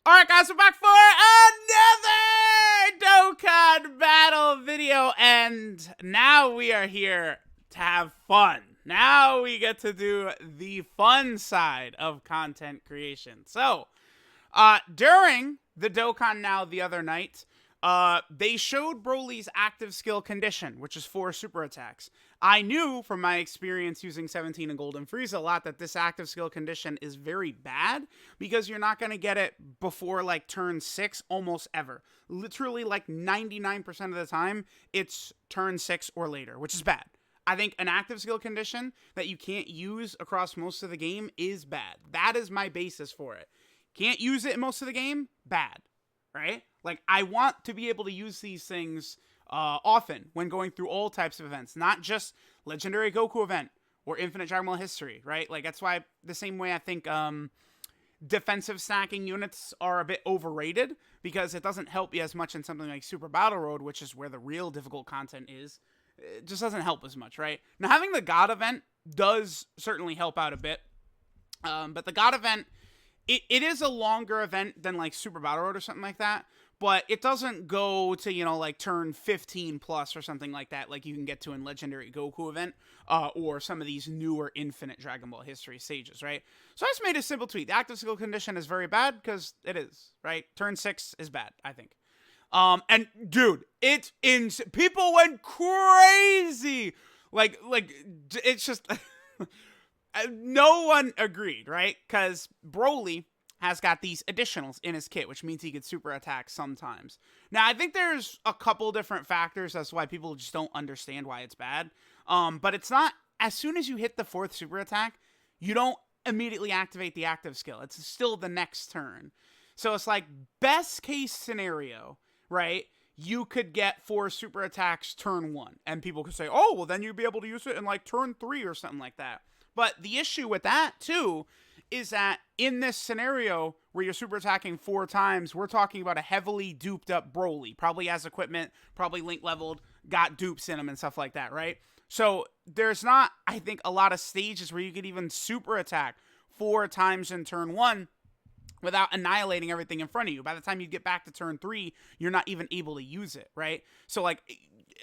Alright guys, we're back for another Dokkan battle video, and now we are here to have fun. Now we get to do the fun side of content creation. So, during the Dokkan Now the other night, they showed Broly's active skill condition, which is 4 super attacks. I knew from my experience using 17 and Golden Frieza a lot that this active skill condition is very bad because you're not going to get it before like turn 6 almost ever. Literally like 99% of the time, it's turn 6 or later, which is bad. I think an active skill condition that you can't use across most of the game is bad. That is my basis for it. Can't use it in most of the game? Bad. Right? Like, I want to be able to use these things often when going through all types of events, not just Legendary Goku event or Infinite Dragon Ball History, right? Like, that's why the same way I think defensive stacking units are a bit overrated because it doesn't help you as much in something like Super Battle Road, which is where the real difficult content is. It just doesn't help as much, right? Now, having the God event does certainly help out a bit, but the God event, it is a longer event than like Super Battle Road or something like that, but it doesn't go to, you know, like turn 15 plus or something like that, like you can get to in Legendary Goku event, or some of these newer Infinite Dragon Ball History stages, right? So I just made a simple tweet. The active skill condition is very bad because it is, right? Turn 6 is bad, I think. And dude, it's people went crazy. Like it's just no one agreed, right? Because Broly has got these additionals in his kit, which means he could super attack sometimes. Now, I think there's a couple different factors as to why people just don't understand why it's bad. But it's not, as soon as you hit the 4th super attack, you don't immediately activate the active skill. It's still the next turn. So it's like, best case scenario, right? You could get 4 super attacks turn 1. And people could say, oh, well, then you'd be able to use it in like turn 3 or something like that. But the issue with that, too, is that in this scenario where you're super attacking 4 times, we're talking about a heavily duped up Broly. Probably has equipment, probably link leveled, got dupes in him and stuff like that, right? So there's not, I think, a lot of stages where you could even super attack 4 times in turn 1 without annihilating everything in front of you. By the time you get back to turn 3, you're not even able to use it, right? So like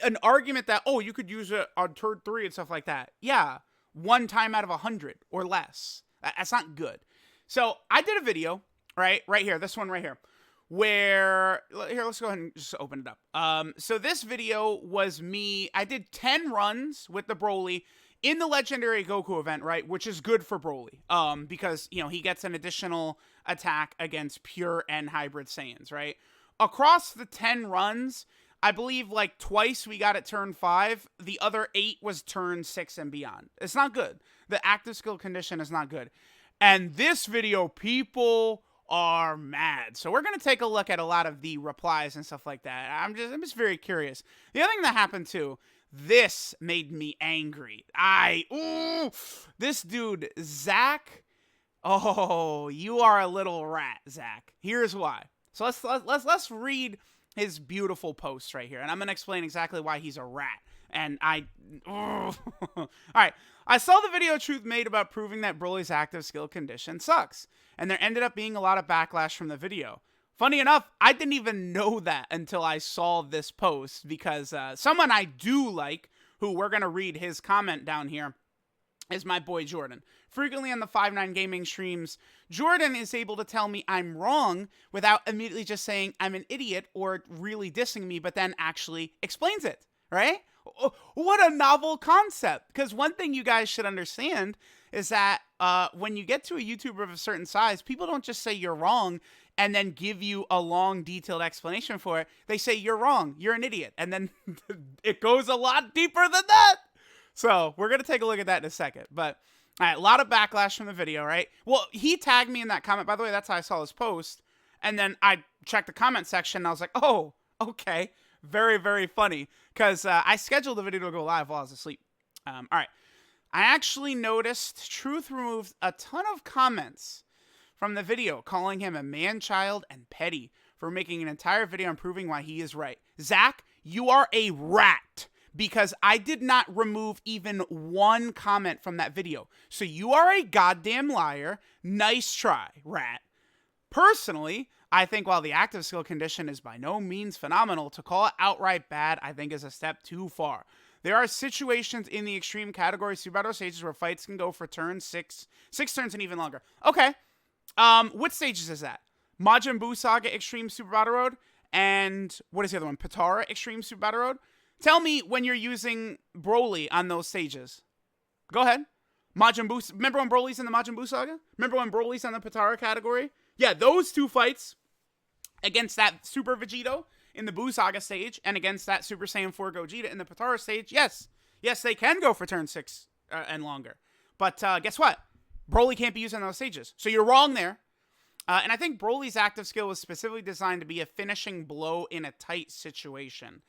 an argument that, oh, you could use it on turn 3 and stuff like that. Yeah, 1 time out of 100 or less. That's not good. So I did a video, right here, this one right here, where, here, let's go ahead and just open it up. So this video was me, I did 10 runs with the Broly in the Legendary Goku event, right, which is good for Broly, because, you know, he gets an additional attack against pure and hybrid Saiyans, right? Across the 10 runs, I believe like twice we got it turn 5. The other 8 was turn 6 and beyond. It's not good. The active skill condition is not good. And this video, people are mad. So we're going to take a look at a lot of the replies and stuff like that. I'm just very curious. The other thing that happened too, this made me angry. This dude, Zach. Oh, you are a little rat, Zach. Here's why. So let's read his beautiful post right here, and I'm going to explain exactly why he's a rat. And all right, I saw the video Truth made about proving that Broly's active skill condition sucks, and there ended up being a lot of backlash from the video. Funny enough, I didn't even know that until I saw this post, because someone I do like, who we're going to read his comment down here, is my boy Jordan. Frequently on the 5-9 gaming streams, Jordan is able to tell me I'm wrong without immediately just saying I'm an idiot or really dissing me, but then actually explains it, right? What a novel concept. Because one thing you guys should understand is that when you get to a YouTuber of a certain size, people don't just say you're wrong and then give you a long, detailed explanation for it. They say you're wrong, you're an idiot, and then it goes a lot deeper than that. So we're going to take a look at that in a second. But all right, a lot of backlash from the video, right? Well, he tagged me in that comment. By the way, that's how I saw his post. And then I checked the comment section, and I was like, oh, okay. Very, very funny. Because I scheduled the video to go live while I was asleep. All right. I actually noticed Truth removed a ton of comments from the video, calling him a man-child and petty for making an entire video and proving why he is right. Zach, you are a rat. Because I did not remove even one comment from that video. So you are a goddamn liar. Nice try, rat. Personally, I think while the active skill condition is by no means phenomenal, to call it outright bad, I think is a step too far. There are situations in the extreme category Super Battle stages where fights can go for turns, six turns and even longer. Okay. What stages is that? Majin Buu Saga Extreme Super Battle Road, and what is the other one? Patara Extreme Super Battle Road? Tell me when you're using Broly on those stages. Go ahead. Majin Buu, remember when Broly's in the Majin Buu Saga? Remember when Broly's on the Patara category? Yeah, those two fights against that Super Vegito in the Buu Saga stage and against that Super Saiyan 4 Gogeta in the Patara stage, yes, they can go for turn 6 and longer. But guess what? Broly can't be used on those stages. So you're wrong there. And I think Broly's active skill was specifically designed to be a finishing blow in a tight situation.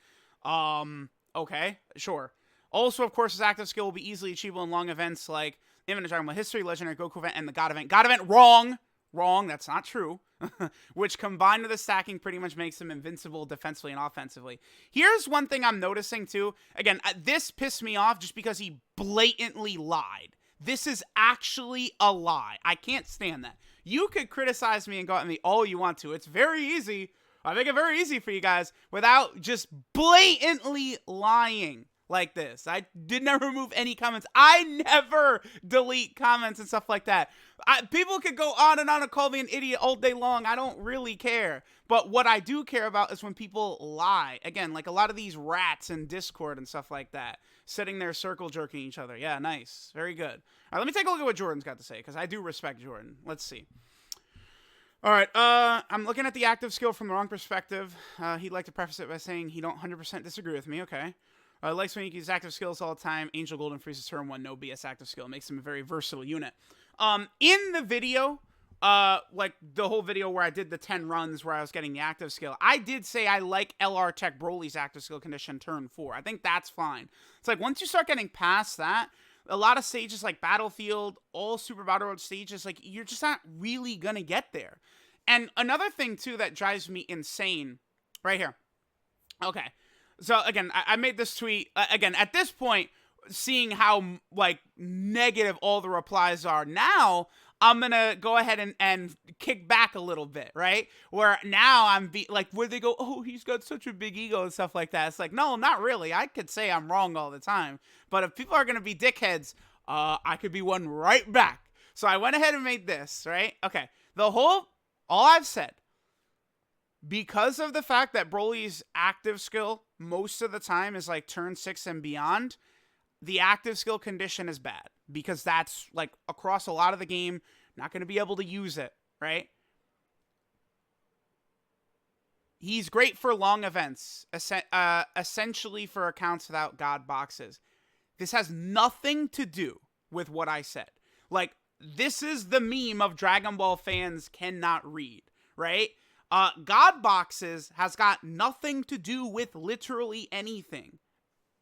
Okay, sure. Also, of course, his active skill will be easily achievable in long events like Infinite Dragon Ball History, Legendary Goku event, and the God event. God event, wrong! Wrong, that's not true. Which combined with the stacking pretty much makes him invincible defensively and offensively. Here's one thing I'm noticing too. Again, this pissed me off just because he blatantly lied. This is actually a lie. I can't stand that. You could criticize me and go at me all you want to. It's very easy. I make it very easy for you guys without just blatantly lying like this. I did never remove any comments. I never delete comments and stuff like that. People could go on and call me an idiot all day long. I don't really care. But what I do care about is when people lie. Again, like a lot of these rats in Discord and stuff like that, sitting there circle jerking each other. Yeah, nice. Very good. All right, let me take a look at what Jordan's got to say, because I do respect Jordan. Let's see. All right, I'm looking at the active skill from the wrong perspective. He'd like to preface it by saying he don't 100% disagree with me. Okay. Likes when you use active skills all the time. Angel Golden freezes turn 1, no BS active skill. Makes him a very versatile unit. In the video, like the whole video where I did the 10 runs where I was getting the active skill, I did say I like LR Tech Broly's active skill condition turn 4. I think that's fine. It's like once you start getting past that, a lot of stages like Battlefield, all Super Battle Road stages, like you're just not really gonna get there. And another thing too that drives me insane, right here. Okay. So, again, I made this tweet, again, at this point, seeing how, like, negative all the replies are now, I'm gonna go ahead and kick back a little bit, right? Where now I'm, like, where they go, oh, he's got such a big ego and stuff like that. It's like, no, not really. I could say I'm wrong all the time. But if people are gonna be dickheads, I could be one right back. So I went ahead and made this, right? Okay, all I've said, because of the fact that Broly's active skill most of the time is like turn 6 and beyond, the active skill condition is bad. Because that's like across a lot of the game, not going to be able to use it, right? He's great for long events, essentially for accounts without God boxes. This has nothing to do with what I said. Like, this is the meme of Dragon Ball fans cannot read, right? God boxes has got nothing to do with literally anything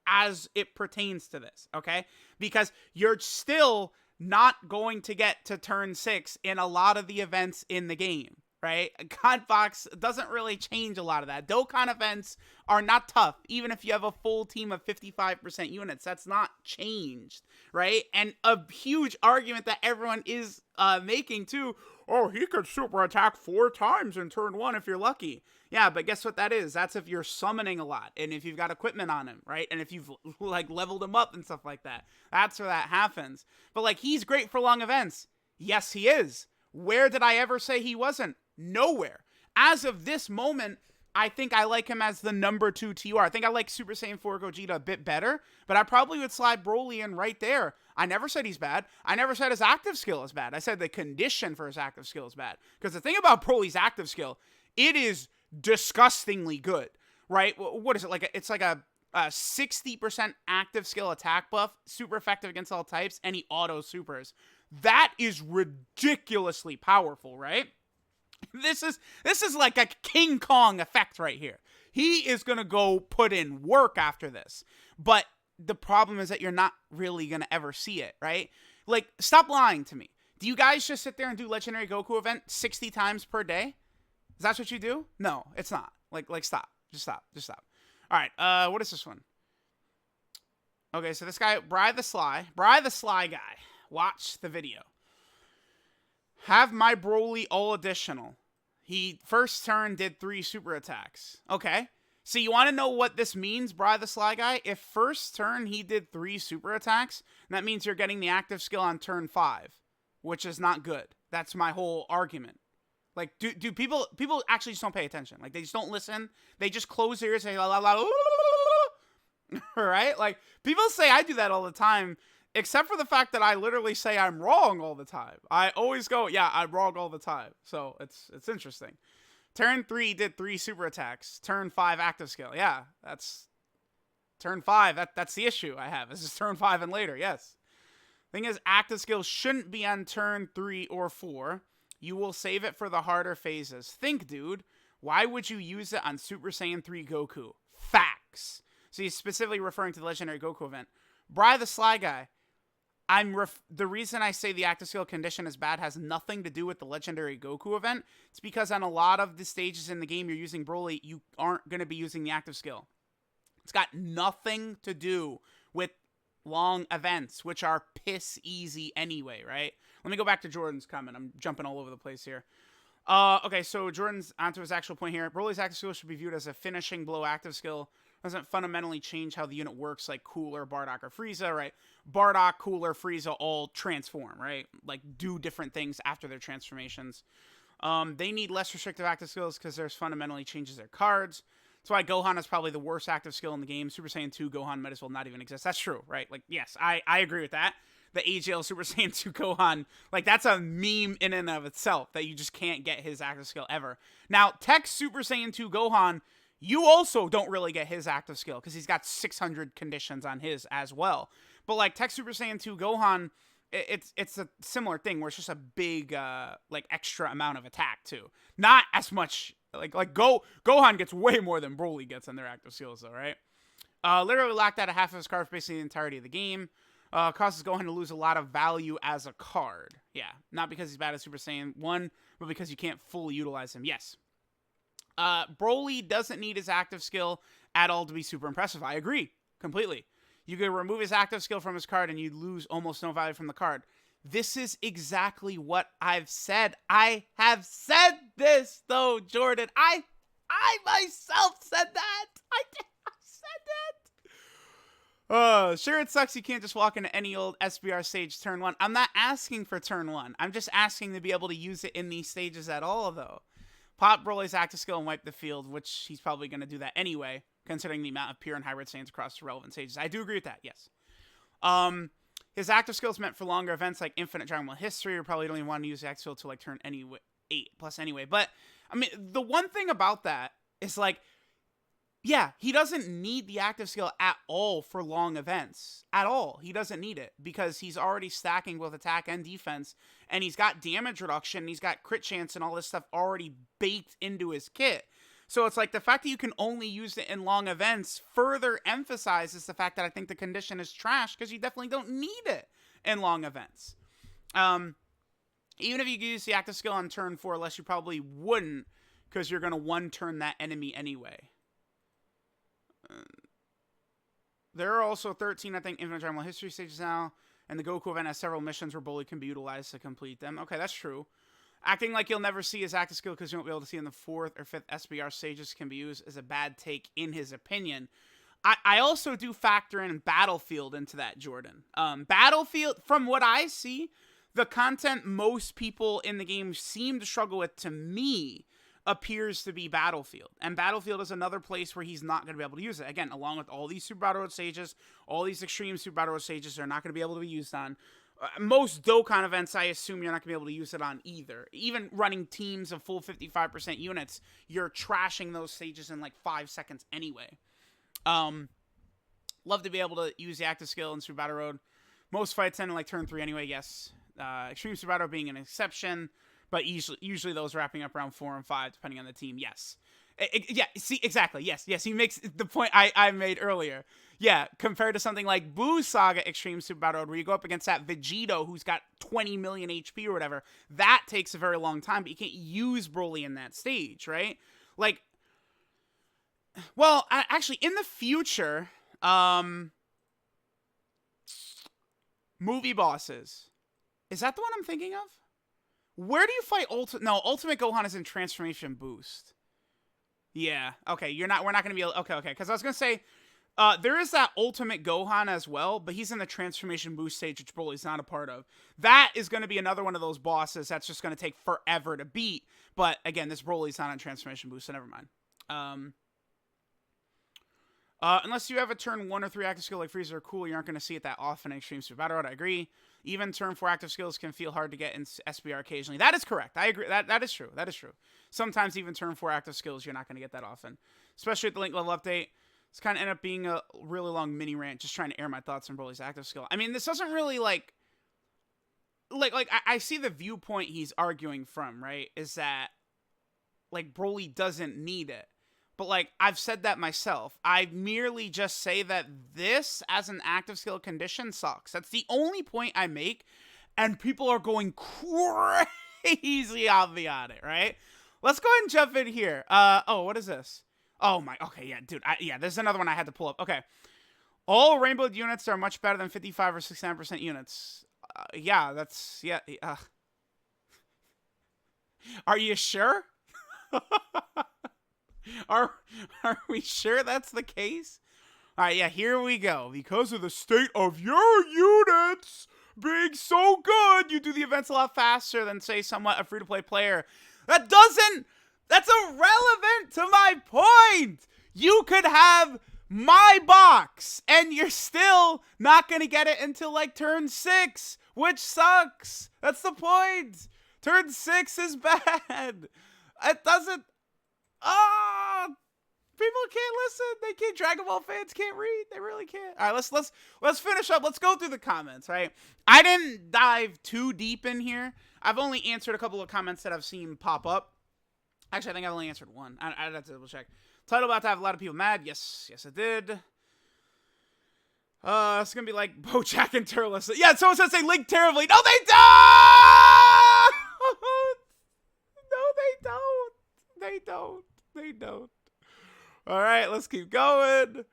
as it pertains to this, okay? Because you're still not going to get to turn 6 in a lot of the events in the game, right? God box doesn't really change a lot of that. Dokkan events are not tough, even if you have a full team of 55% units. That's not changed, right? And a huge argument that everyone is making too, oh, he could super attack 4 times in turn 1 if you're lucky. Yeah, but guess what that is? That's if you're summoning a lot and if you've got equipment on him, right? And if you've like leveled him up and stuff like that. That's where that happens. But like, he's great for long events. Yes, he is. Where did I ever say he wasn't? Nowhere. As of this moment, I think I like him as the number 2 TUR. I think I like Super Saiyan 4 Gogeta a bit better, but I probably would slide Broly in right there. I never said he's bad. I never said his active skill is bad. I said the condition for his active skill is bad. Because the thing about Broly's active skill, it is disgustingly good, right? What is it? It's like a 60% active skill attack buff, super effective against all types, and he auto supers. That is ridiculously powerful, right? This is like a King Kong effect right here. He is going to go put in work after this. But the problem is that you're not really going to ever see it, right? Like, stop lying to me. Do you guys just sit there and do Legendary Goku event 60 times per day? Is that what you do? No, it's not. Like stop. Just stop. All right, what is this one? Okay, so this guy, Bry the Sly guy. Watch the video. Have my Broly all additional. He first turn did 3 super attacks. Okay. So you want to know what this means, Bri the Sly Guy? If first turn he did 3 super attacks, that means you're getting the active skill on turn 5, which is not good. That's my whole argument. Like, do people actually just don't pay attention? Like, they just don't listen. They just close their ears and say, la, la, la, right? Like, people say I do that all the time, except for the fact that I literally say I'm wrong all the time. I always go, yeah, I'm wrong all the time. So it's interesting. Turn 3 did 3 super attacks. Turn 5 active skill. Yeah, that's turn 5. That's the issue I have. This is turn 5 and later. Yes. Thing is, active skill shouldn't be on turn 3 or 4. You will save it for the harder phases. Think, dude. Why would you use it on Super Saiyan 3 Goku? Facts. So he's specifically referring to the Legendary Goku event. Bri the Sly Guy. The reason I say the active skill condition is bad has nothing to do with the Legendary Goku event. It's because on a lot of the stages in the game you're using Broly, you aren't going to be using the active skill. It's got nothing to do with long events, which are piss easy anyway, right? Let me go back to Jordan's comment. I'm jumping all over the place here. Okay, so Jordan's onto his actual point here. Broly's active skill should be viewed as a finishing blow active skill. Doesn't fundamentally change how the unit works, like Cooler, Bardock, or Frieza, right? Bardock, Cooler, Frieza all transform, right? Like, do different things after their transformations. They need less restrictive active skills because there's fundamentally changes their cards. That's why Gohan is probably the worst active skill in the game. Super Saiyan 2 Gohan might as well not even exist. That's true, right? Like, yes, I agree with that. The AGL Super Saiyan 2 Gohan, like, that's a meme in and of itself that you just can't get his active skill ever. Now, Tech Super Saiyan 2 Gohan, you also don't really get his active skill because he's got 600 conditions on his as well. But like Tech Super Saiyan 2 Gohan, it's a similar thing where it's just a big like extra amount of attack too. Not as much Gohan gets way more than Broly gets on their active skills though, right? Literally locked out of half of his card for basically the entirety of the game. Causes Gohan to lose a lot of value as a card. Yeah, not because he's bad at Super Saiyan 1, but because you can't fully utilize him. Yes. Broly doesn't need his active skill at all to be super impressive. I agree completely. You could remove his active skill from his card and you'd lose almost no value from the card. This is exactly what I've said. I have said this though, Jordan. I myself said that. I said that. Sure, it sucks you can't just walk into any old SBR stage turn 1. I'm not asking for turn 1. I'm just asking to be able to use it in these stages at all though. Pop Broly's active skill and wipe the field, which he's probably going to do that anyway, considering the amount of pure and hybrid Saiyans across the relevant stages. I do agree with that, yes. His active skill is meant for longer events like Infinite Dragon Ball History, or probably don't even want to use the active skill to like turn 8 plus anyway. But, I mean, the one thing about that is like, yeah, he doesn't need the active skill at all for long events. At all. He doesn't need it because he's already stacking both attack and defense, and he's got damage reduction, and he's got crit chance and all this stuff already baked into his kit. So it's like the fact that you can only use it in long events further emphasizes the fact that I think the condition is trash because you definitely don't need it in long events. Even if you could use the active skill on turn 4, less you probably wouldn't because you're going to one-turn that enemy anyway. There are also 13, I think, Infinite Dragon Ball History stages now, and the Goku event has several missions where Broly can be utilized to complete them. Okay, that's true. Acting like you'll never see his active skill because you won't be able to see in the 4th or 5th SBR stages can be used as a bad take in his opinion. I also do factor in Battlefield into that, Jordan. Battlefield, from what I see, the content most people in the game seem to struggle with, to me, appears to be Battlefield. And Battlefield is another place where he's not going to be able to use it. Again, along with all these Super Battle Road stages, all these extreme Super Battle Road stages are not going to be able to be used on. Most Dokkan events, I assume you're not going to be able to use it on either. Even running teams of full 55% units, you're trashing those stages in like 5 seconds anyway. Love to be able to use the active skill in Super Battle Road. Most fights end in like turn 3 anyway, yes. Extreme Super Battle Road being an exception. But usually those wrapping up around 4 and 5, depending on the team. Yes. Yeah, see, exactly. Yes. He makes the point I made earlier. Yeah, compared to something like Boo Saga Extreme Super Battle Road, where you go up against that Vegito who's got 20 million HP or whatever, that takes a very long time, but you can't use Broly in that stage, right? Like, well, actually, in the future, movie bosses. Is that the one I'm thinking of? Where do you fight No, Ultimate Gohan is in Transformation Boost. Yeah. Okay. We're not gonna be able. Okay. Okay. Because I was gonna say, there is that Ultimate Gohan as well, but he's in the Transformation Boost stage, which Broly's not a part of. That is gonna be another one of those bosses that's just gonna take forever to beat. But again, this Broly's not on Transformation Boost, so never mind. Unless you have a turn 1 or 3 active skill like Freezer or Cool, you aren't going to see it that often in Extreme Super Battle Road. I agree. Even turn 4 active skills can feel hard to get in SBR occasionally. That is correct. I agree. That is true. That is true. Sometimes even turn 4 active skills, you're not going to get that often. Especially with the link level update. It's kind of end up being a really long mini rant, just trying to air my thoughts on Broly's active skill. I mean, this doesn't really, I see the viewpoint he's arguing from, right? Is that, Broly doesn't need it. But, I've said that myself. I merely just say that this, as an active skill condition, sucks. That's the only point I make, and people are going crazy on me on it, right? Let's go ahead and jump in here. What is this? Oh, my, okay, yeah, dude, there's another one I had to pull up. Okay. All rainbow units are much better than 55 or 69% units. Are you sure? Are we sure that's the case? All right, yeah, here we go. Because of the state of your units being so good, you do the events a lot faster than, say, somewhat a free-to-play player. That's irrelevant to my point. You could have my box, and you're still not going to get it until, turn 6, which sucks. That's the point. Turn 6 is bad. It doesn't... people can't listen. They can't. Dragon Ball fans can't read. They really can't. All right, let's finish up. Let's go through the comments. Right, I didn't dive too deep in here. I've only answered a couple of comments that I've seen pop up. Actually, I think I've only answered one. I'd have to double check. Title about to have a lot of people mad. Yes, it did. It's gonna be like BoJack and Turles. Yeah, someone says they link terribly. No, they don't. No, they don't. They don't. They don't. All right, let's keep going.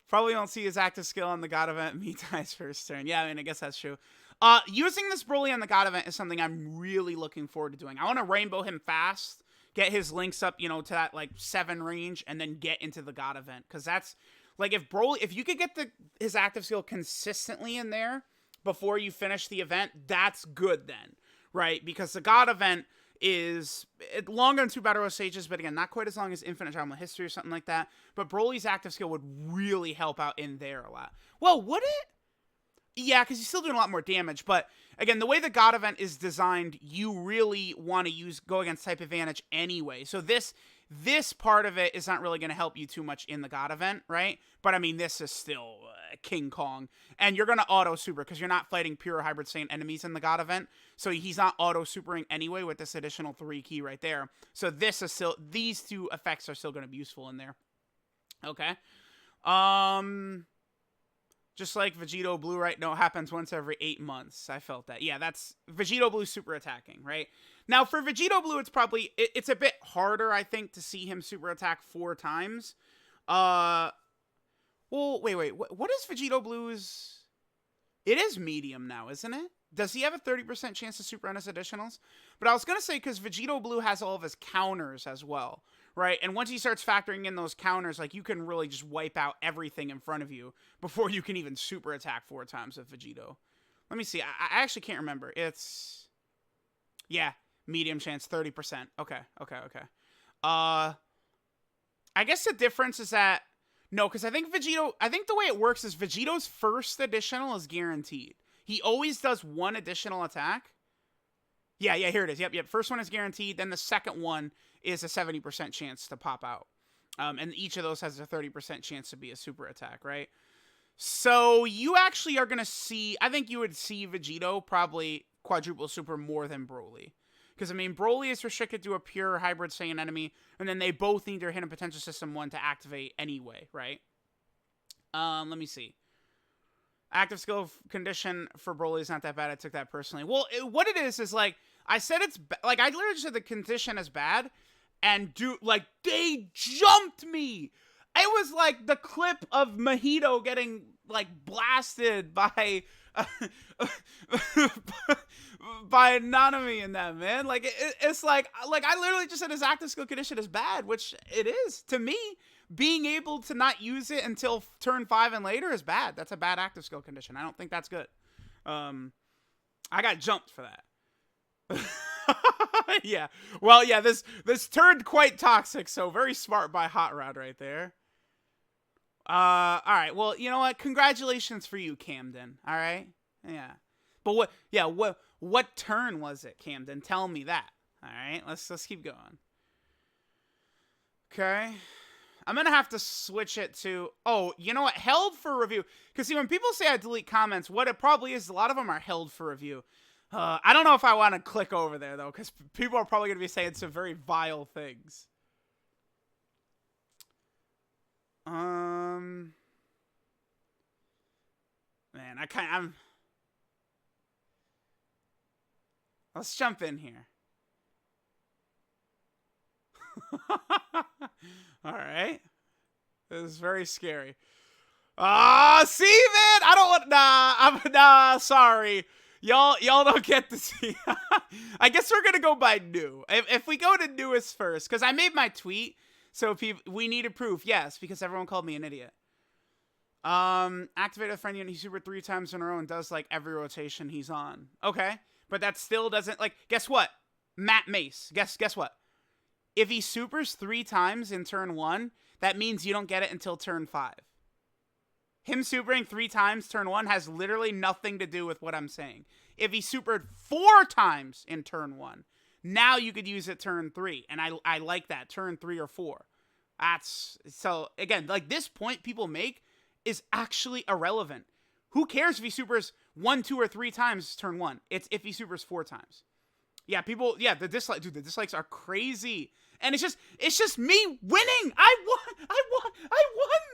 Probably won't see his active skill on the God event. Me dies first turn. Yeah, I mean, I guess that's true. Using this Broly on the God event is something I'm really looking forward to doing. I want to rainbow him fast, get his links up, to that 7 range, and then get into the God event. Because that's if you could get his active skill consistently in there before you finish the event, that's good then, right? Because the God event is longer than 2 Battle Road stages, but again, not quite as long as Infinite Drama History or something like that. But Broly's active skill would really help out in there a lot. Well, would it? Yeah, because he's still doing a lot more damage. But again, the way the God event is designed, you really want to go against type advantage anyway. So this part of it is not really going to help you too much in the God event, right? But I mean, this is still King Kong. And you're going to auto super because you're not fighting pure Hybrid Saiyan enemies in the God event. So he's not auto supering anyway with this additional 3 key right there. So these 2 effects are still going to be useful in there. Okay. Just like Vegito Blue, right? No, it happens once every 8 months. I felt that. Yeah, that's Vegito Blue super attacking, right? Now, for Vegito Blue, it's a bit harder, I think, to see him super attack 4 times. Well, wait. What is Vegito Blue's? It is medium now, isn't it? Does he have a 30% chance to super on his additionals? But I was going to say, because Vegito Blue has all of his counters as well, right? And once he starts factoring in those counters, you can really just wipe out everything in front of you before you can even super attack 4 times with Vegito. Let me see. I actually can't remember. It's... Yeah, medium chance, 30%. Okay. I guess the difference is that... No, because I think the way it works is Vegito's first additional is guaranteed. He always does 1 additional attack. Yeah, here it is. Yep. First one is guaranteed. Then the second one is a 70% chance to pop out. And each of those has a 30% chance to be a super attack, right? So you actually are going to see... I think you would see Vegito probably quadruple super more than Broly. Because, I mean, Broly is restricted to a pure Hybrid Saiyan enemy, and then they both need their Hidden Potential System 1 to activate anyway, right? Let me see. Active skill condition for Broly is not that bad. I took that personally. Well, what it is I said it's... I literally said the condition is bad, and they jumped me! It was like the clip of Mahito getting, blasted by by Nanami in that, man. Like it's like I literally just said his active skill condition is bad, which it is to me. Being able to not use it until turn 5 and later is bad. That's a bad active skill condition. I don't think that's good. I got jumped for that. Yeah. Well, yeah, this turned quite toxic, so very smart by Hot Rod right there. All right. Well, you know what? Congratulations for you, Camden. All right? Yeah. But what turn was it, Camden? Tell me that. All right? Let's keep going. Okay. I'm going to have to switch it to, oh, you know what? Held for review. Because, see, when people say I delete comments, what it probably is, a lot of them are held for review. I don't know if I want to click over there, though, because people are probably going to be saying some very vile things. Man, let's jump in here. All right. This is very scary. See, man, I don't want, nah, sorry. Y'all don't get to see. I guess we're going to go by new. If we go to newest first, because I made my tweet, so we needed proof. Yes, because everyone called me an idiot. Activate a friend unit. He super 3 times in a row and does, like, every rotation he's on. Okay. But that still doesn't, like, guess what? Matt Mace. Guess what? If he supers 3 times in turn 1, that means you don't get it until turn 5. Him supering 3 times turn 1 has literally nothing to do with what I'm saying. If he supered 4 times in turn 1, now you could use it turn 3. And I like that. Turn 3 or 4. That's, so, again, like, this point people make is actually irrelevant. Who cares if he supers 1, 2, or 3 times turn 1? It's if he supers 4 times. Yeah, people, yeah, the dislikes are crazy. And it's just me winning. I won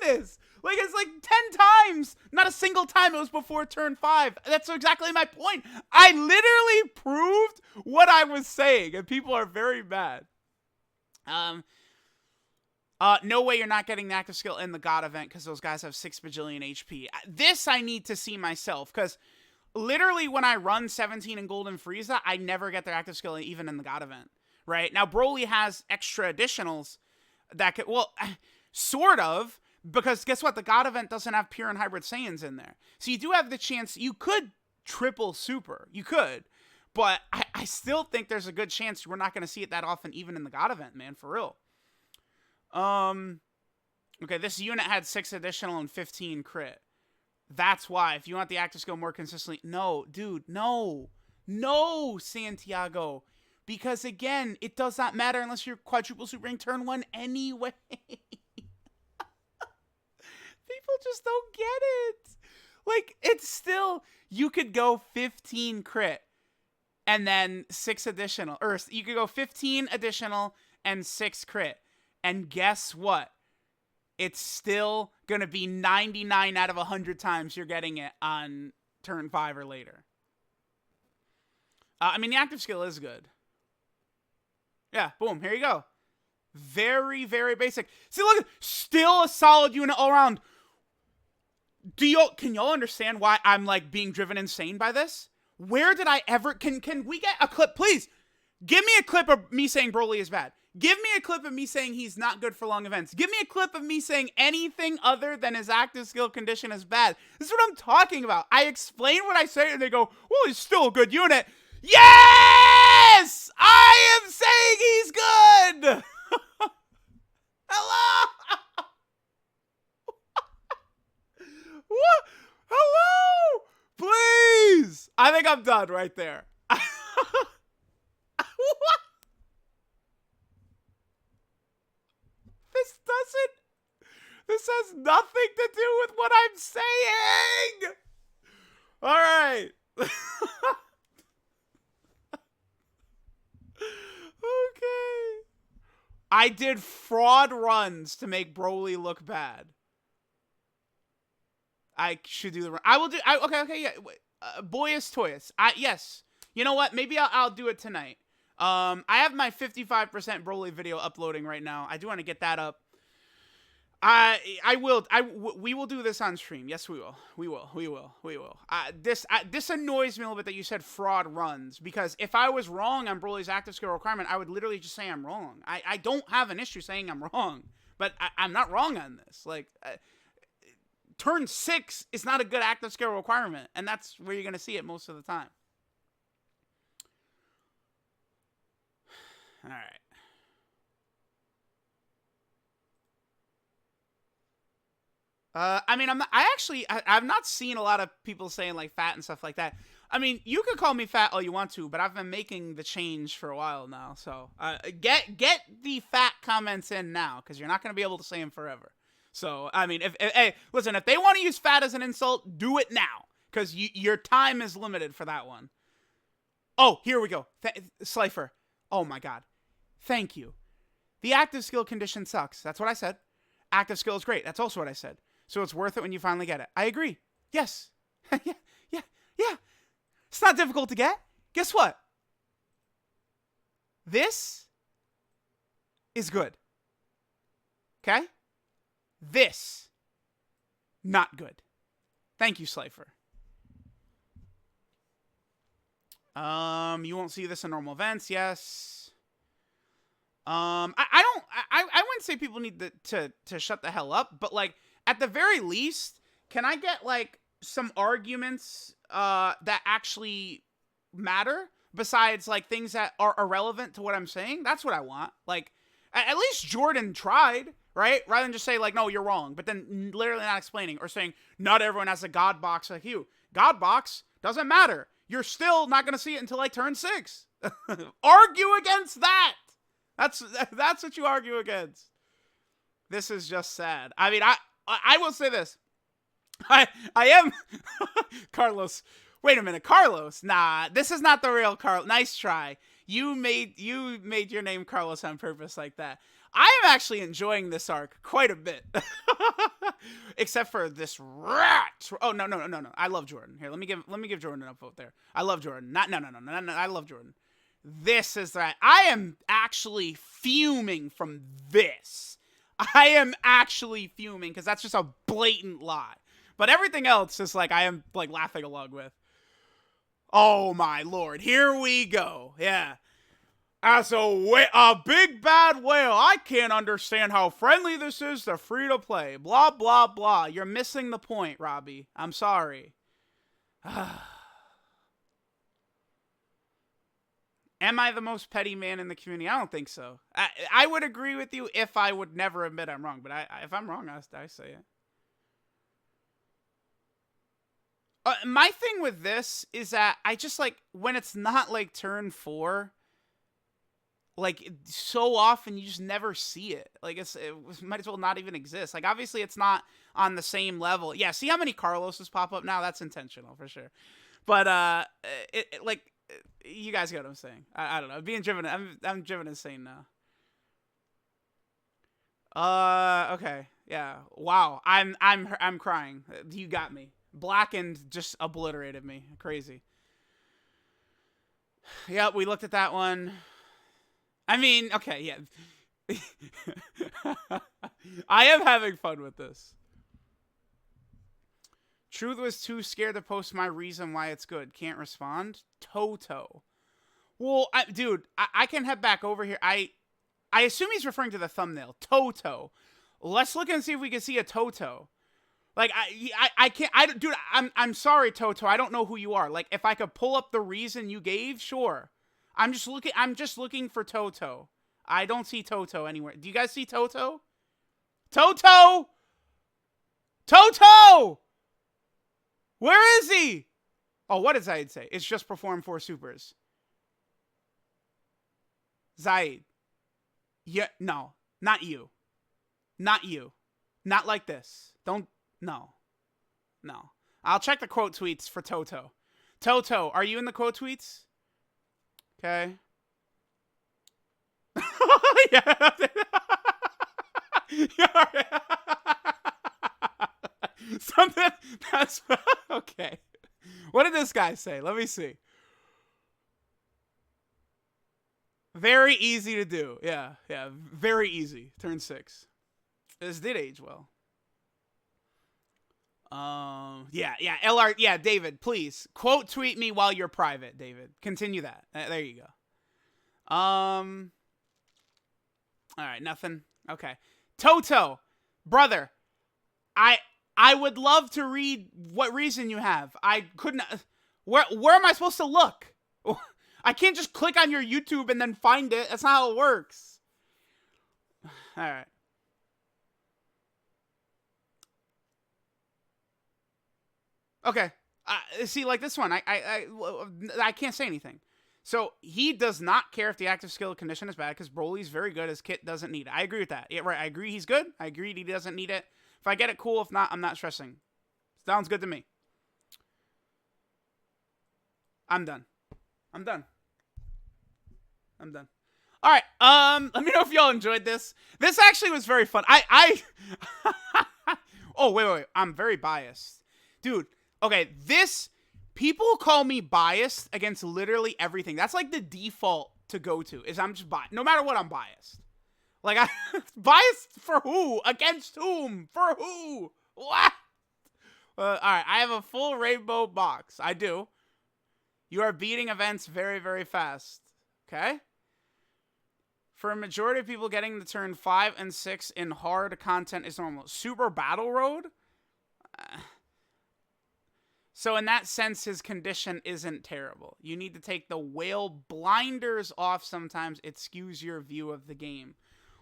this. Like, it's like 10 times. Not a single time it was before turn 5. That's exactly my point. I literally proved what I was saying, and people are very mad. No way you're not getting the active skill in the God event because those guys have 6 bajillion HP. This I need to see myself, because literally when I run 17 in Golden Frieza, I never get their active skill even in the God event. Right? Now, Broly has extra additionals that could, well, sort of, because guess what? The God event doesn't have pure and hybrid Saiyans in there. So you do have the chance, you could triple super. You could. But I still think there's a good chance we're not going to see it that often, even in the God event, man, for real. Okay, this unit had 6 additional and 15 crit. That's why. If you want the active skill more consistently, no, dude, no, Santiago. Because, again, it does not matter unless you're quadruple supering turn 1 anyway. People just don't get it. Like, it's still, you could go 15 crit and then 6 additional. Or you could go 15 additional and 6 crit. And guess what? It's still going to be 99 out of 100 times you're getting it on turn 5 or later. I mean, the active skill is good. Yeah, boom, here you go. Very, very basic. See, look, still a solid unit all around. Can y'all understand why I'm, like, being driven insane by this? Where did I ever, can we get a clip, please? Give me a clip of me saying Broly is bad. Give me a clip of me saying he's not good for long events. Give me a clip of me saying anything other than his active skill condition is bad. This is what I'm talking about. I explain what I say and they go, well, he's still a good unit. Yes! I am saying he's good! Hello? What? Hello? Please! I think I'm done right there. What? This has nothing to do with what I'm saying! Alright. Okay. I did fraud runs to make Broly look bad. I should do the run. I will do. Okay, yeah. Boyus Toyus. Yes. You know what? Maybe I'll do it tonight. I have my 55% Broly video uploading right now. I do want to get that up. We will do this on stream. Yes, we will. We will. This annoys me a little bit that you said fraud runs, because if I was wrong on Broly's active skill requirement, I would literally just say I'm wrong. I don't have an issue saying I'm wrong, but I'm not wrong on this. Like, turn 6 is not a good active skill requirement, and that's where you're gonna see it most of the time. All right. I mean, I've not seen a lot of people saying like fat and stuff like that. I mean, you could call me fat all you want to, but I've been making the change for a while now. So get the fat comments in now, because you're not going to be able to say them forever. So, I mean, hey, listen, if they want to use fat as an insult, do it now, because your time is limited for that one. Oh, here we go. Slifer. Oh my God. Thank you. The active skill condition sucks. That's what I said. Active skill is great. That's also what I said. So it's worth it when you finally get it. I agree. Yes. yeah. It's not difficult to get. Guess what? This is good. Okay? This, not good. Thank you, Slifer. You won't see this in normal events. Yes. I wouldn't say people need to shut the hell up, but like, at the very least, can I get like some arguments that actually matter besides like things that are irrelevant to what I'm saying? That's what I want. Like, at least Jordan tried, right? Rather than just say like, no, you're wrong, but then literally not explaining, or saying not everyone has a God box like you. God box doesn't matter. You're still not going to see it until I turn 6. Argue against that. That's what you argue against. This is just sad. I mean, I will say this. I am Carlos. Wait a minute, Carlos. Nah, this is not the real Carlos. Nice try. You made your name Carlos on purpose like that. I am actually enjoying this arc quite a bit. Except for this rat. Oh no. I love Jordan. Here, let me give Jordan an upvote there. I love Jordan. No. I love Jordan. This is that. I am actually fuming from this. I am actually fuming because that's just a blatant lie. But everything else is like I am like laughing along with. Oh my lord, here we go. Yeah. As a big bad whale, I can't understand how friendly this is to free to play. Blah blah blah. You're missing the point, Robbie. I'm sorry. Am I the most petty man in the community? I don't think so. I would agree with you if I would never admit I'm wrong. But if I'm wrong, I say it. My thing with this is that I just like when it's not like turn 4, like so often you just never see it. Like it might as well not even exist. Like obviously it's not on the same level. Yeah, see how many Carloses pop up now? That's intentional for sure. But like you guys get what I'm saying. I don't know. I'm driven insane now. Okay. Yeah. Wow. I'm crying. You got me. Blackened just obliterated me. Crazy. Yep, we looked at that one. I mean, okay, yeah. I am having fun with this. Truth was too scared to post my reason why it's good. Can't respond. Toto. Well, dude, I can head back over here. I assume he's referring to the thumbnail. Toto. Let's look and see if we can see a Toto. Like I can't. Dude, I'm sorry, Toto. I don't know who you are. Like if I could pull up the reason you gave, sure. I'm just looking for Toto. I don't see Toto anywhere. Do you guys see Toto? Toto! Toto! Where is he? Oh, what did Zaid say? It's just perform 4 supers. Zaid. Yeah, no. Not you. Not you. Not like this. Don't. No. No. I'll check the quote tweets for Toto. Toto, are you in the quote tweets? Okay. Yeah. Something that's okay. What did this guy say? Let me see. Very easy to do. Yeah. Very easy. Turn 6. This did age well. Yeah, LR, yeah, David, please quote tweet me while you're private, David. Continue that. There you go. All right, nothing. Okay. Toto, brother, I would love to read what reason you have. I couldn't. Where am I supposed to look? I can't just click on your YouTube and then find it. That's not how it works. All right. Okay. See, like this one, I can't say anything. So he does not care if the active skill condition is bad because Broly's very good. His kit doesn't need it. I agree with that. Yeah, right. I agree he's good. I agree he doesn't need it. If I get it, cool. If not, I'm not stressing. Sounds good to me. I'm done. I'm done. All right. Let me know if y'all enjoyed this. This actually was very fun. Oh, wait. I'm very biased. Dude, okay, people call me biased against literally everything. That's like the default to go to, is I'm just biased. No matter what, I'm biased. Like, biased for who? Against whom? For who? What? All right, I have a full rainbow box. I do. You are beating events very, very fast. Okay? For a majority of people, getting the turn 5 and 6 in hard content is normal. Super Battle Road? So in that sense, his condition isn't terrible. You need to take the whale blinders off sometimes. It skews your view of the game.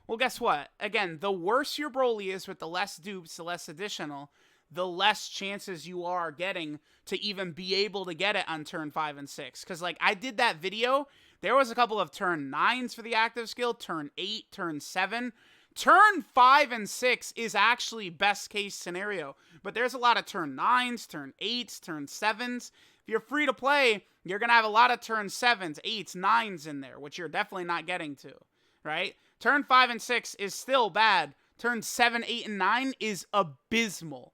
Well, guess what? Again, the worse your Broly is with the less dupes, the less additional, the less chances you are getting to even be able to get it on turn 5 and 6. Because, like, I did that video. There was a couple of turn 9s for the active skill, turn 8, turn 7. Turn 5 and 6 is actually best case scenario. But there's a lot of turn 9s, turn 8s, turn 7s. If you're free to play, you're going to have a lot of turn 7s, 8s, 9s in there, which you're definitely not getting to, right? Turn 5 and 6 is still bad. Turn 7, 8, and 9 is abysmal.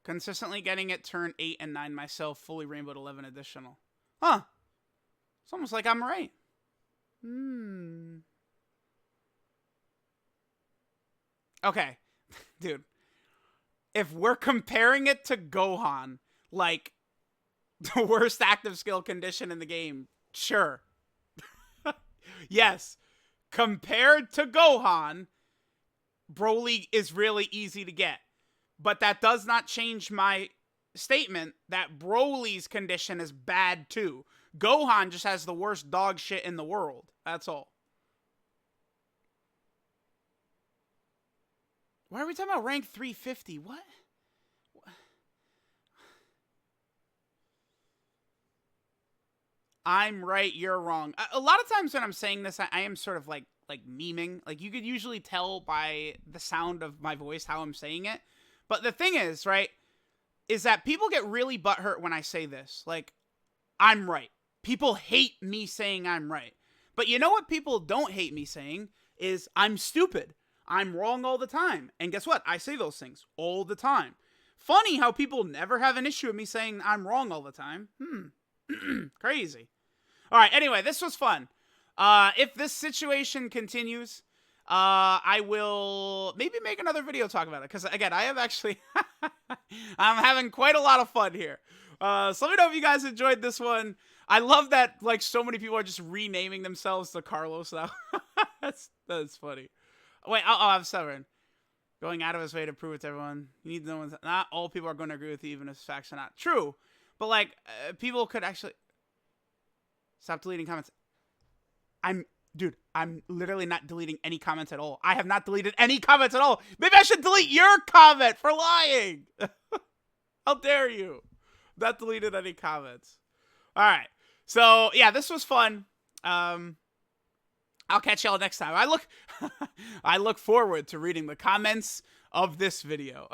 Consistently getting it turn 8 and 9 myself, fully rainbowed 11 additional. Huh. It's almost like I'm right. Okay. Dude. If we're comparing it to Gohan, like, the worst active skill condition in the game, sure. Yes. Compared to Gohan, Broly is really easy to get. But that does not change my statement that Broly's condition is bad too. Gohan just has the worst dog shit in the world. That's all. Why are we talking about rank 350? What? I'm right, you're wrong. A lot of times when I'm saying this, I am sort of like memeing. Like, you could usually tell by the sound of my voice how I'm saying it. But the thing is, right, is that people get really butthurt when I say this. Like, I'm right. People hate me saying I'm right. But you know what people don't hate me saying is I'm stupid. I'm wrong all the time. And guess what? I say those things all the time. Funny how people never have an issue with me saying I'm wrong all the time. Crazy. All right, anyway, this was fun. If this situation continues, I will maybe make another video talk about it. Because, again, I have actually... I'm having quite a lot of fun here. So let me know if you guys enjoyed this one. I love that, like, so many people are just renaming themselves to Carlos now. That's funny. Wait, I'm stubborn. Going out of his way to prove it to everyone. You need to know not all people are going to agree with you, even if facts are not true. But, like, people could actually... Stop deleting comments. Dude, I'm literally not deleting any comments at all. I have not deleted any comments at all. Maybe I should delete your comment for lying. How dare you? Not deleted any comments. All right. So, yeah, this was fun. I'll catch y'all next time. I look forward to reading the comments of this video.